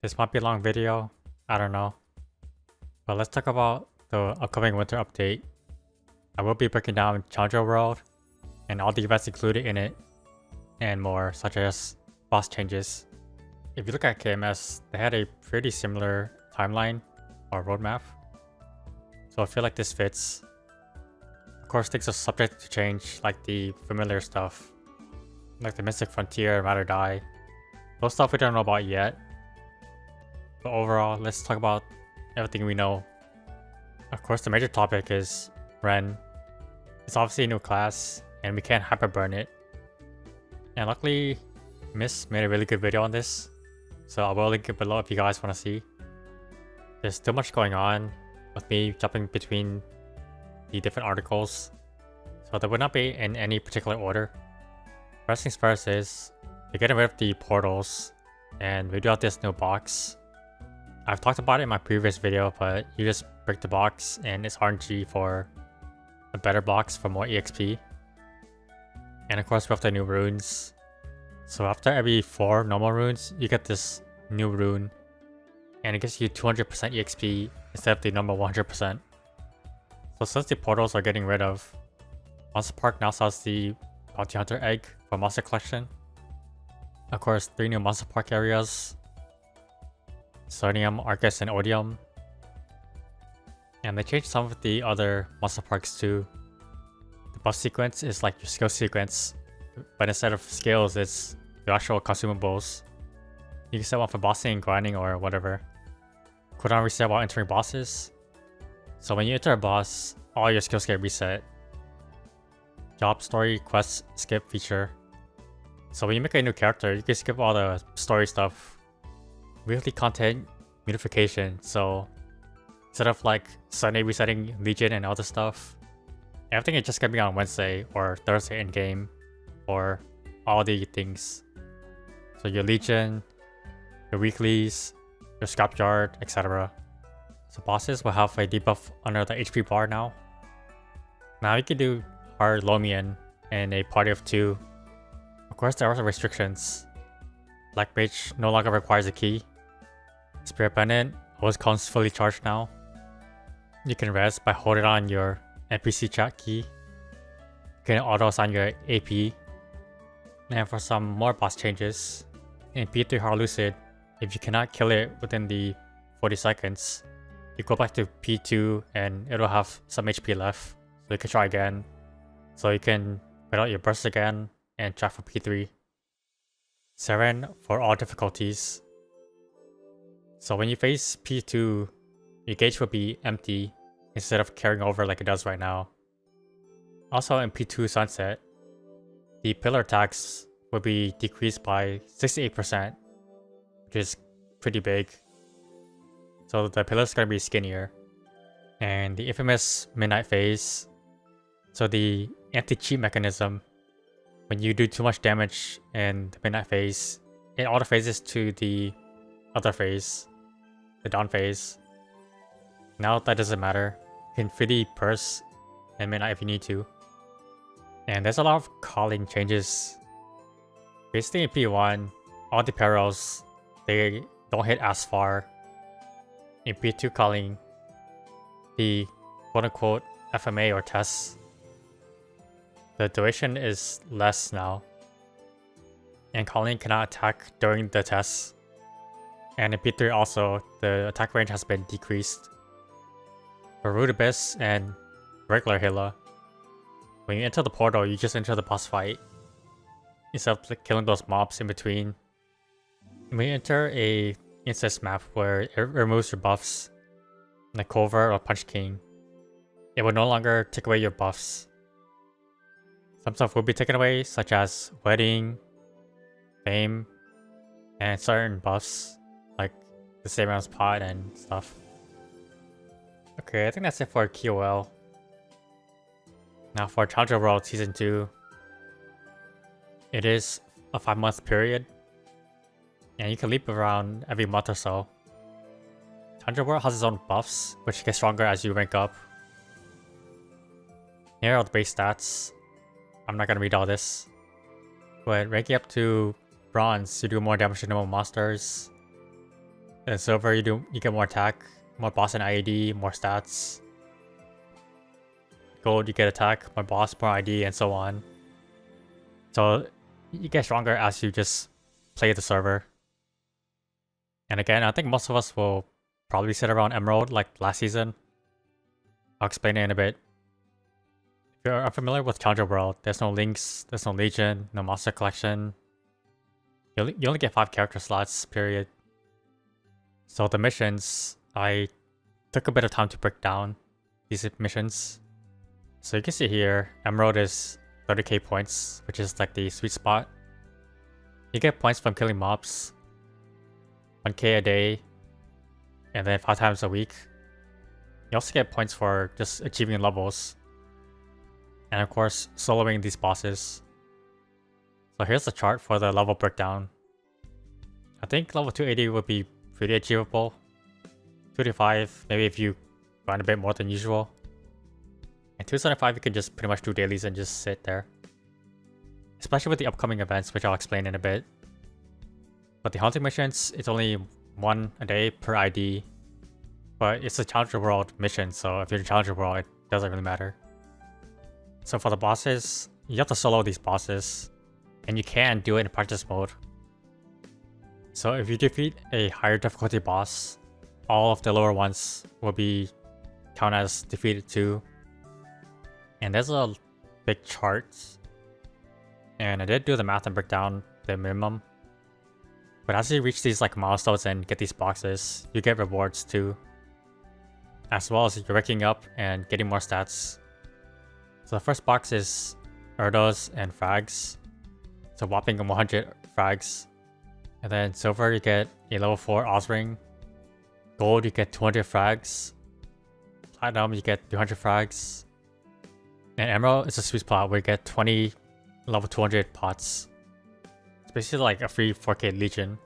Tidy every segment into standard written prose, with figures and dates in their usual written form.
This might be a long video, I don't know. But let's talk about the upcoming winter update. I will be breaking down Challenger World and all the events included in it, and more, such as boss changes. If you look at KMS, they had a pretty similar timeline or roadmap, so I feel like this fits. Of course, things are subject to change, like the familiar stuff, like the Mystic Frontier, Ride or Die. Those stuff we don't know about yet. But overall, let's talk about everything we know. Of course, the major topic is Ren. It's obviously a new class, and we can't hyper burn it. And luckily, Miss made a really good video on this, so I will link it below if you guys want to see. There's too much going on with me jumping between the different articles, so they would not be in any particular order. First things first is, they're getting rid of the portals, and we do have this new box. I've talked about it in my previous video, but you just break the box and it's RNG for a better box for more EXP. And of course we have the new runes. So after every 4 normal runes, you get this new rune. And it gives you 200% EXP instead of the normal 100%. So since the portals are getting rid of, Monster Park now sells the Bounty Hunter egg for Monster Collection. Of course, 3 new Monster Park areas. Sodium, Arcus, and Odium. And they changed some of the other monster parks too. The buff sequence is like your skill sequence, but instead of skills, it's your actual consumables. You can set one for bossing, grinding, or whatever. Cooldown reset while entering bosses. So when you enter a boss, all your skills get reset. Job, story, quest, skip feature. So when you make a new character, you can skip all the story stuff. Weekly content unification, so instead of like Sunday resetting Legion and other stuff, everything is just gonna be on Wednesday or Thursday in game for all the things. So your Legion, your weeklies, your scrapyard, etc. So bosses will have a debuff under the HP bar now. Now you can do hard Lomian in a party of 2. Of course, there are also restrictions. Black Mage no longer requires a key. Spirit Pendant always comes fully charged now. You can rest by holding on your NPC chat key. You can auto assign your AP. And for some more boss changes, in P3 Hard Lucid, if you cannot kill it within the 40 seconds, you go back to P2 and it'll have some HP left, so you can try again. So you can put out your burst again and try for P3. Seren for all difficulties. So when you face P2, your gauge will be empty instead of carrying over like it does right now. Also in P2 Sunset, the pillar attacks will be decreased by 68%, which is pretty big. So the pillar's gonna be skinnier. And the infamous Midnight Phase, so the anti-cheat mechanism, when you do too much damage in the Midnight Phase, it auto phases to the other phase, the dawn phase. Now that doesn't matter. You can freely purse in Midnight if you need to. And there's a lot of calling changes. Basically in P1, all the perils, they don't hit as far. In P2 calling, the quote-unquote FMA or tests, the duration is less now. And calling cannot attack during the tests. And in P3 also, the attack range has been decreased. For Root Abyss and regular Hela, when you enter the portal, you just enter the boss fight, instead of killing those mobs in between. When you enter a instance map where it removes your buffs, like Covert or Punch King, it will no longer take away your buffs. Some stuff will be taken away, such as Wedding, Fame, and certain buffs, like the same as Pod and stuff. Okay, I think that's it for QoL. Now for Challenger World Season 2, it is a 5-month period, and you can leap around every month or so. Challenger World has its own buffs, which get stronger as you rank up. Here are the base stats. I'm not gonna read all this, but ranking up to Bronze, you do more damage to normal monsters. In silver, you get more attack, more boss and IED, more stats. Gold, you get attack, more boss, more ID, and so on. So you get stronger as you just play the server. And again, I think most of us will probably sit around Emerald like last season. I'll explain it in a bit. If you're unfamiliar with Challenger World, there's no links, there's no Legion, no Monster Collection. You only get 5 character slots, period. So the missions, I took a bit of time to break down these missions. So you can see here, Emerald is 30k points, which is like the sweet spot. You get points from killing mobs, 1k a day, and then 5 times a week. You also get points for just achieving levels. And of course, soloing these bosses. So here's the chart for the level breakdown. I think level 280 would be pretty achievable. 285, maybe if you grind a bit more than usual. And 275, you can just pretty much do dailies and just sit there. Especially with the upcoming events, which I'll explain in a bit. But the hunting missions, it's only 1 a day per ID. But it's a Challenger World mission, so if you're in Challenger World, it doesn't really matter. So for the bosses, you have to solo these bosses. And you can do it in practice mode. So if you defeat a higher difficulty boss, all of the lower ones will be counted as defeated too. And there's a big chart. And I did do the math and break down the minimum. But as you reach these like milestones and get these boxes, you get rewards too. As well as you're ranking up and getting more stats. So the first box is Erdos and frags. So whopping 100 frags. And then silver, you get a level 4 Ozring. Gold, you get 200 frags. Platinum, you get 300 frags. And Emerald is a sweet spot where you get 20 level 200 pots. It's basically like a free 4k Legion.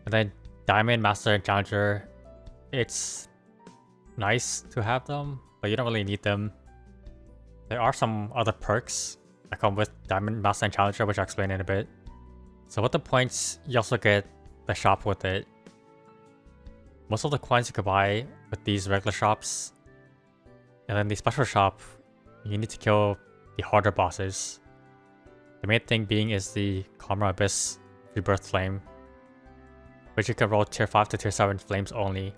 And then Diamond, Master, and Challenger. It's nice to have them, but you don't really need them. There are some other perks that come with Diamond, Master, and Challenger, which I'll explain in a bit. So with the points, you also get the shop with it. Most of the coins you could buy with these regular shops. And then the special shop, you need to kill the harder bosses. The main thing being is the Karma Abyss Rebirth Flame, which you can roll tier 5 to tier 7 flames only.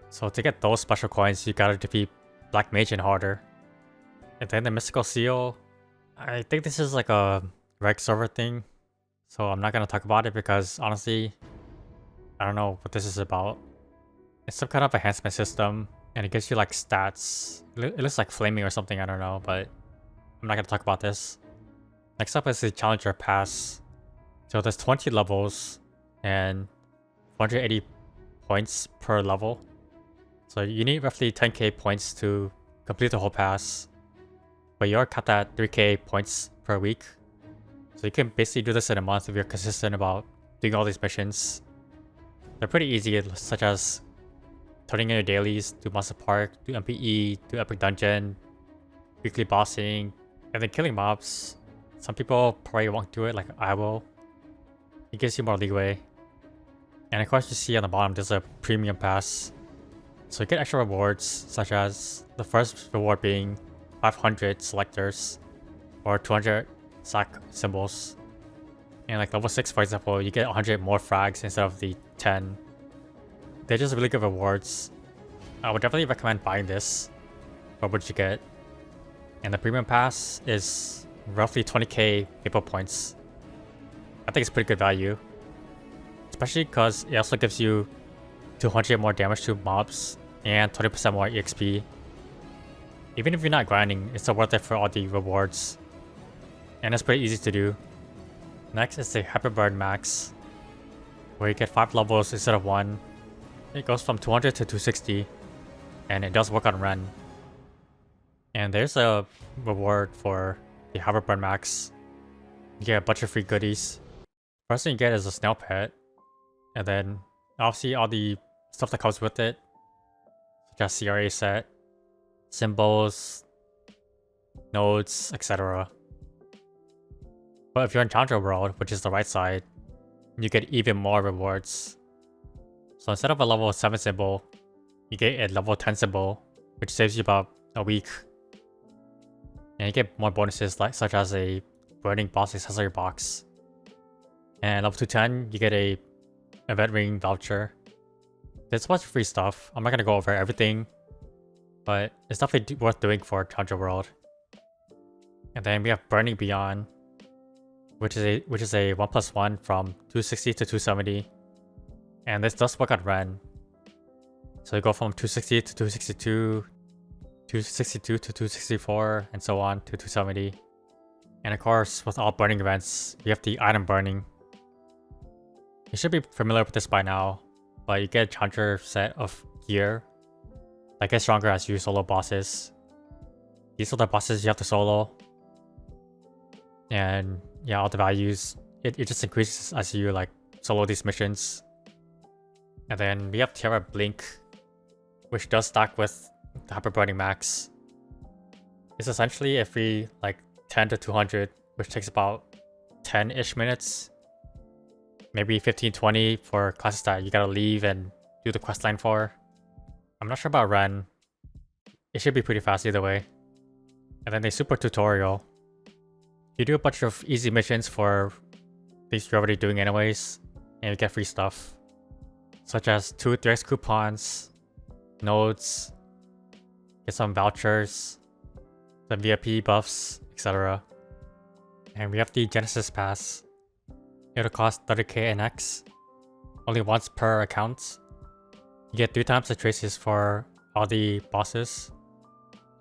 So to get those special coins, you gotta defeat Black Mage and harder. And then the Mystical Seal, I think this is like a reg server thing. So I'm not gonna talk about it because honestly, I don't know what this is about. It's some kind of enhancement system and it gives you like stats. It looks like flaming or something, I don't know, but I'm not gonna talk about this. Next up is the Challenger Pass. So there's 20 levels and 480 points per level. So you need roughly 10k points to complete the whole pass. But you're capped at 3k points per week. So you can basically do this in a month if you're consistent about doing all these missions. They're pretty easy, such as turning in your dailies, do Monster Park, do MPE, do Epic Dungeon, weekly bossing, and then killing mobs. Some people probably won't do it like I will. It gives you more leeway. And of course you see on the bottom there's a premium pass. So you get extra rewards, such as the first reward being 500 selectors or 200 sack symbols. And like level 6 for example, you get 100 more frags instead of the 10. They're just really good rewards. I would definitely recommend buying this for what you get. And the premium pass is roughly 20k people points. I think it's pretty good value. Especially because it also gives you 200 more damage to mobs and 20% more EXP. Even if you're not grinding, it's still worth it for all the rewards. And it's pretty easy to do. Next is the Hyperburn Max, where you get 5 levels instead of 1. It goes from 200 to 260, and it does work on Ren. And there's a reward for the Hyperburn Max. You get a bunch of free goodies. First thing you get is a snail pet, and then obviously all the stuff that comes with it, such as CRA set, symbols, nodes, etc. But if you're in Challenger World, which is the right side, you get even more rewards. So instead of a level 7 symbol, you get a level 10 symbol, which saves you about a week. And you get more bonuses such as a burning boss accessory box. And level 210, you get a event ring voucher. There's a bunch of free stuff. I'm not gonna go over everything, but it's definitely worth doing for Challenger World. And then we have Burning Beyond, which is a 1+1 from 260 to 270. And this does work on Ren. So you go from 260 to 262, 262 to 264, and so on to 270. And of course, with all burning events, you have the item burning. You should be familiar with this by now, but you get a challenger set of gear that gets stronger as you solo bosses. These are the bosses you have to solo. And yeah, all the values, it just increases as you like solo these missions. And then we have Tera Blink, which does stack with the Hyper Burning Max. It's essentially a free like 10 to 200, which takes about 10-ish minutes. Maybe 15-20 for classes that you gotta leave and do the questline for. I'm not sure about Ren. It should be pretty fast either way. And then a super tutorial. You do a bunch of easy missions for things you're already doing anyways, and you get free stuff. Such as 2 3x coupons, nodes, get some vouchers, some VIP buffs, etc. And we have the Genesis Pass. It'll cost 30k NX, only once per account. You get 3 times the traces for all the bosses,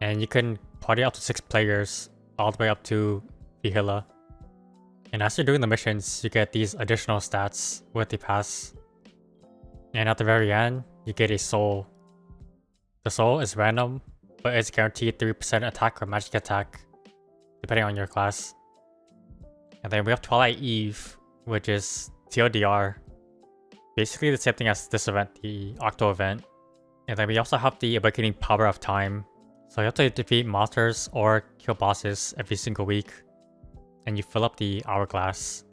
and you can party up to 6 players all the way up to Vihila. And as you're doing the missions, you get these additional stats with the pass. And at the very end, you get a soul. The soul is random, but it's guaranteed 3% attack or magic attack, depending on your class. And then we have Twilight Eve, which is TLDR. Basically the same thing as this event, the Octo event. And then we also have the Awakening Power of Time. So you have to defeat monsters or kill bosses every single week. And you fill up the hourglass.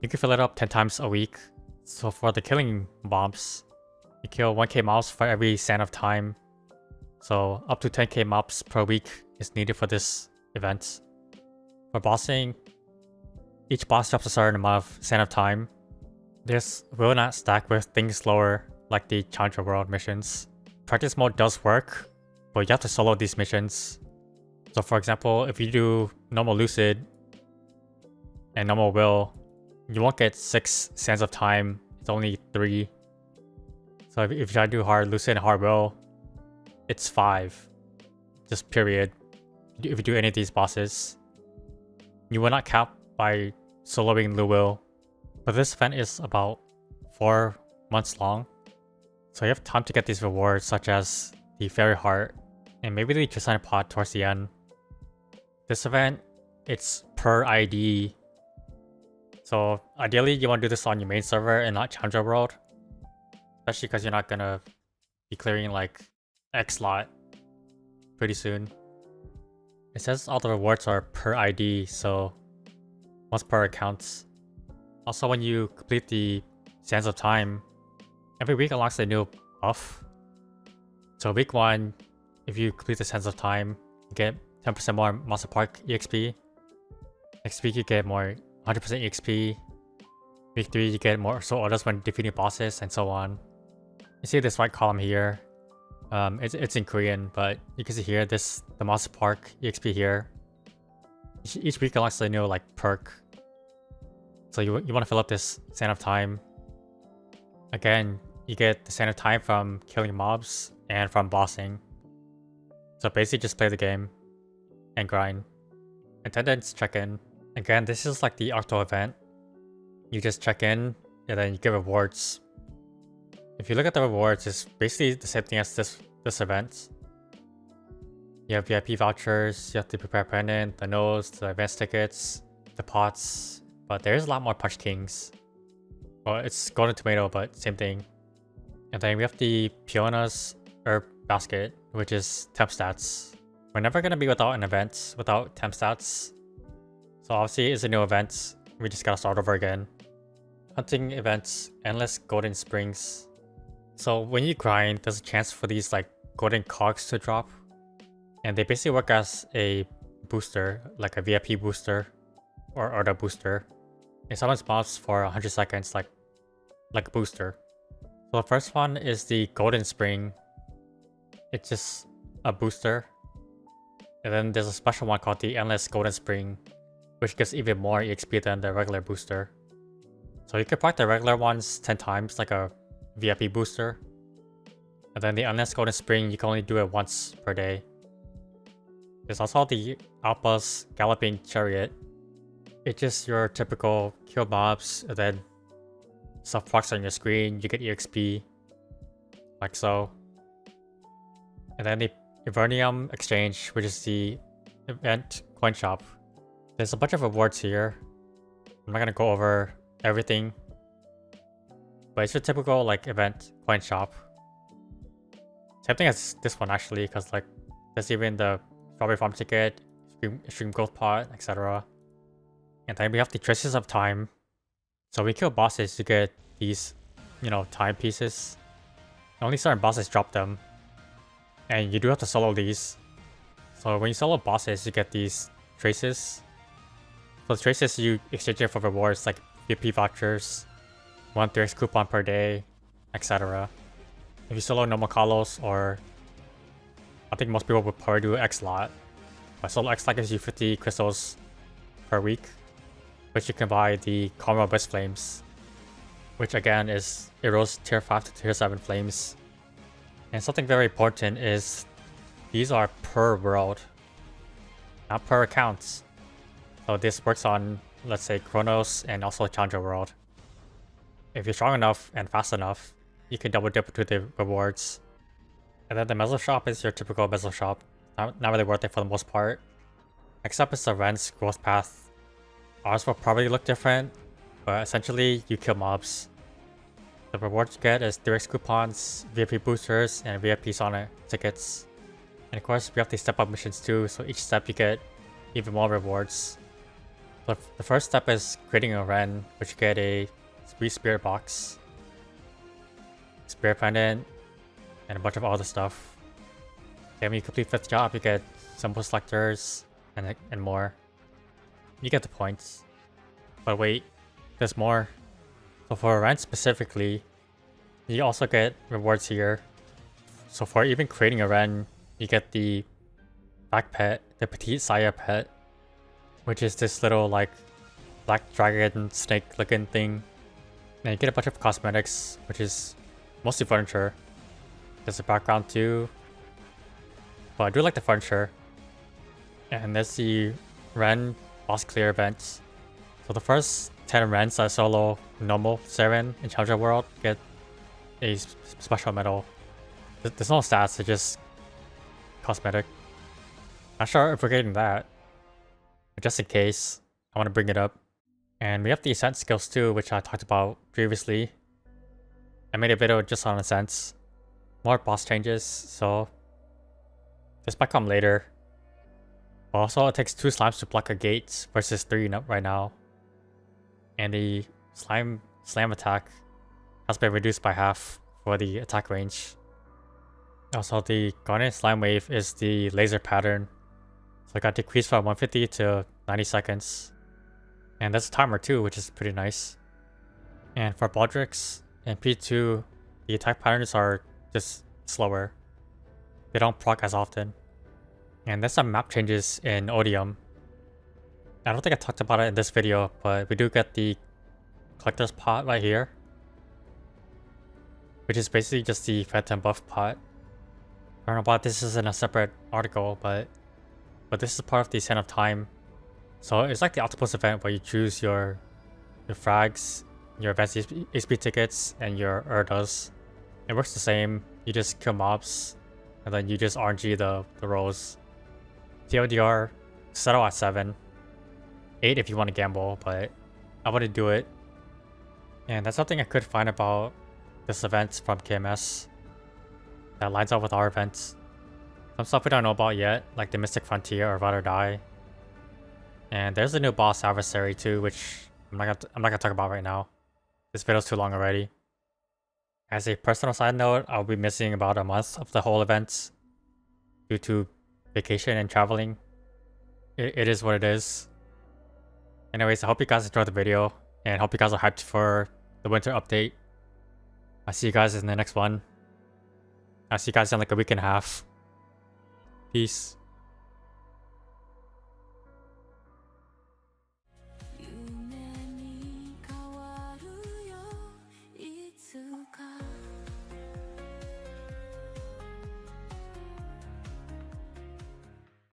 You can fill it up 10 times a week. So for the killing mobs, you kill 1k mobs for every sand of time. So up to 10k mobs per week is needed for this event. For bossing, each boss drops a certain amount of sand of time. This will not stack with things lower, like the Challenger World missions. Practice mode does work, but you have to solo these missions. So for example, if you do normal Lucid and normal Will, you won't get 6 sands of time, it's only 3. So if you try to do hard Lucid and hard Will, it's 5. Just period. If you do any of these bosses, you will not cap by soloing the Will. But this event is about 4 months long. So you have time to get these rewards such as the Fairy Heart and maybe the Trisana Pot towards the end. This event, it's per ID. So ideally you want to do this on your main server and not Challenger World. Especially because you're not gonna be clearing like X lot pretty soon. It says all the rewards are per ID, so once per account. Also, when you complete the Sands of Time, every week unlocks a new buff. So week 1, if you complete the Sands of Time, you get 10% more Monster Park EXP. Next week you get more 100% EXP. Week 3 you get more soul orders when defeating bosses, and so on. You see this white column here. It's in Korean, but you can see here the Monster Park EXP here. Each week unlocks a new like perk. So you want to fill up this Sand of Time. Again, you get the Sand of Time from killing mobs and from bossing. So basically just play the game and grind. Attendance check-in. Again, this is like the Octo event. You just check in and then you get rewards. If you look at the rewards, it's basically the same thing as this event. You have VIP vouchers, you have the Prepare Pendant, the nodes, the advance tickets, the pots, but there's a lot more Punch Kings. Well, it's Golden Tomato, but same thing. And then we have the Piona's Herb Basket, which is temp stats. We're never going to be without an event, without temp stats. So obviously it's a new event, we just gotta start over again. Hunting events, Endless Golden Springs. So when you grind, there's a chance for these like golden cogs to drop. And they basically work as a booster, like a VIP booster or auto booster. It summons mobs for 100 seconds like a booster. So the first one is the Golden Spring. It's just a booster. And then there's a special one called the Endless Golden Spring, which gives even more EXP than the regular booster. So you can proc the regular ones 10 times like a VIP booster. And then the Endless Golden Spring, you can only do it once per day. There's also the Alpa's Galloping Chariot. It's just your typical kill mobs, and then stuff procs on your screen, you get EXP, like so. And then the Evernium Exchange, which is the event coin shop. There's a bunch of rewards here. I'm not gonna go over everything, but it's your typical like event coin shop. Same thing as this one actually, because like there's even the Strawberry Farm ticket, Extreme Growth Pot, etc. And then we have the Traces of Time. So we kill bosses to get these, you know, time pieces. Only certain bosses drop them. And you do have to solo these. So when you solo bosses, you get these traces. So the traces you exchange it for rewards like VP vouchers, 1 3x coupon per day, etc. If you solo normal Kalos, or I think most people would probably do X-Lot. But solo X-Lot gives you 50 crystals per week, which you can buy the Combo Abyss Flames, which again is erodes tier 5 to tier 7 flames. And something very important is these are per world, not per accounts. So this works on, let's say, Chronos and also Challenger World. If you're strong enough and fast enough, you can double dip to the rewards. And then the meso shop is your typical meso shop. Not really worth it for the most part. Except it's the Ren's growth path. Ours will probably look different, but essentially you kill mobs. The rewards you get is 3x coupons, VIP boosters, and VIP Sonic tickets. And of course we have these step up missions too, so each step you get even more rewards. So the first step is creating a Ren, which you get a Sweet Spirit box, Spirit Pendant, and a bunch of other stuff. Then when you complete 5th job, you get symbol selectors and more. You get the points. But wait, there's more. So for Ren specifically, you also get rewards here. So for even creating a Ren, you get the back pet, the Petite Saya pet, which is this little like black dragon snake looking thing. And you get a bunch of cosmetics, which is mostly furniture. There's a background too, but I do like the furniture. And there's the Ren boss clear events. So the first 10 Rens that solo normal Seren in Challenger World get a special medal. There's no stats, it's just cosmetic. Not sure if we're getting that, but just in case, I want to bring it up. And we have the ascent skills too, which I talked about previously. I made a video just on ascents. More boss changes, so this might come later. But also, it takes 2 slimes to block a gate versus 3 right now. And the slam attack has been reduced by half for the attack range. Also, the Garnet Slime Wave is the laser pattern. So it got decreased from 150 to 90 seconds. And there's a timer too, which is pretty nice. And for Baldrix and P2, the attack patterns are just slower. They don't proc as often. And there's some map changes in Odium. I don't think I talked about it in this video, but we do get the collector's pot right here, which is basically just the Phantom buff pot. I don't know why this is in a separate article, but this is part of the Ascent of Time. So it's like the Octopus event where you choose your frags, your advanced HP tickets, and your Erdas. It works the same. You just kill mobs, and then you just RNG the rolls. TLDR, settle at 7. 8 if you want to gamble, but I wouldn't do it. And that's something I could find about this event from KMS that lines up with our events. Some stuff we don't know about yet, like the Mystic Frontier or Ride or Die. And there's a new boss adversary too, which I'm not gonna talk about right now. This video's too long already. As a personal side note, I'll be missing about a month of the whole event due to vacation and traveling. It is what it is. Anyways, I hope you guys enjoyed the video and hope you guys are hyped for the winter update. I'll see you guys in the next one. I'll see you guys in like a week and a half. Peace.